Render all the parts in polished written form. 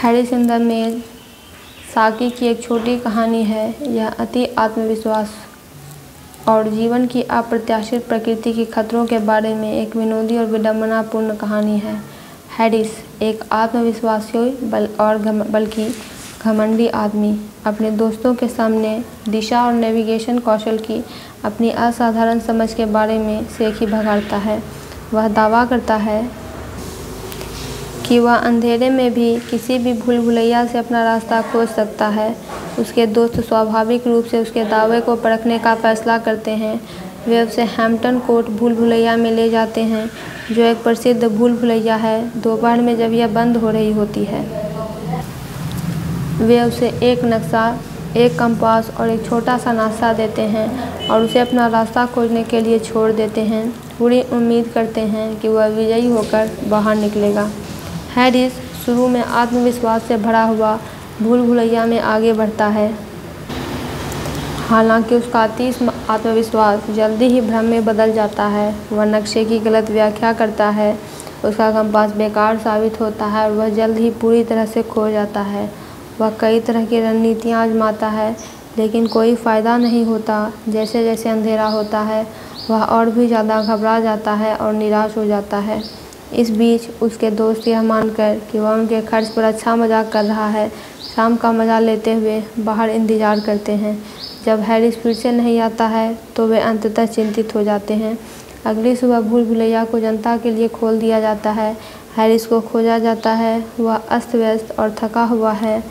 Harris in the मेज साकी की एक छोटी कहानी है। यह अति आत्मविश्वास और जीवन की अप्रत्याशित प्रकृति के खतरों के बारे में एक विनोदी और विडंबनापूर्ण कहानी है। हैरिस एक आत्मविश्वासी बल्कि घमंडी आदमी अपने दोस्तों के सामने दिशा और नेविगेशन कौशल की अपनी असाधारण समझ के बारे में सेखी भगाड़ता है। वह दावा करता है कि वह अंधेरे में भी किसी भी भूल भुलैया से अपना रास्ता खोज सकता है। उसके दोस्त स्वाभाविक रूप से उसके दावे को परखने का फैसला करते हैं। वे उसे हैम्पटन कोर्ट भूल भुलैया में ले जाते हैं, जो एक प्रसिद्ध भूल भुलैया है। दोपहर में जब यह बंद हो रही होती है, वे उसे एक नक्शा, एक कंपास और एक छोटा सा नाश्ता देते हैं और उसे अपना रास्ता खोजने के लिए छोड़ देते हैं, पूरी उम्मीद करते हैं कि वह विजयी होकर बाहर निकलेगा। हैरिस शुरू में आत्मविश्वास से भरा हुआ भूल भुलैया में आगे बढ़ता है। हालांकि उसका अतिश आत्मविश्वास जल्दी ही भ्रम में बदल जाता है। वह नक्शे की गलत व्याख्या करता है, उसका कंपास बेकार साबित होता है और वह जल्द ही पूरी तरह से खो जाता है। वह कई तरह की रणनीतियाँ आजमाता है, लेकिन कोई फ़ायदा नहीं होता। जैसे जैसे अंधेरा होता है, वह और भी ज़्यादा घबरा जाता है और निराश हो जाता है। इस बीच उसके दोस्त यह मानकर कि वह उनके खर्च पर अच्छा मजाक कर रहा है, शाम का मज़ा लेते हुए बाहर इंतज़ार करते हैं। जब हैरिस फिर से नहीं आता है तो वे अंततः चिंतित हो जाते हैं। अगली सुबह भूल भुलैया को जनता के लिए खोल दिया जाता है। हैरिस को खोजा जाता है। वह अस्त व्यस्त और थका हुआ है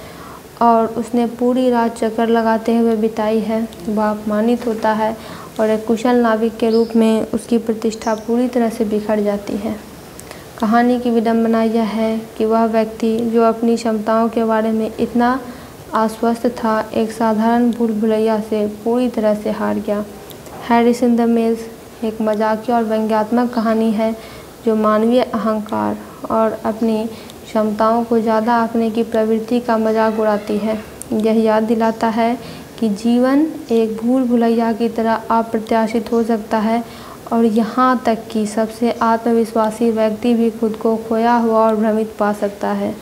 और उसने पूरी रात चक्कर लगाते हुए बिताई है। वह अपमानित होता है और एक कुशल नाविक के रूप में उसकी प्रतिष्ठा पूरी तरह से बिखर जाती है। कहानी की विडंबना यह है कि वह व्यक्ति जो अपनी क्षमताओं के बारे में इतना आश्वस्त था, एक साधारण भूल भुलैया से पूरी तरह से हार गया। हैरिस इन द मेज एक मजाकिया और व्यंग्यात्मक कहानी है जो मानवीय अहंकार और अपनी क्षमताओं को ज़्यादा आंकने की प्रवृत्ति का मजाक उड़ाती है। यह याद दिलाता है कि जीवन एक भूल भुलैया की तरह अप्रत्याशित हो सकता है और यहाँ तक कि सबसे आत्मविश्वासी व्यक्ति भी खुद को खोया हुआ और भ्रमित पा सकता है।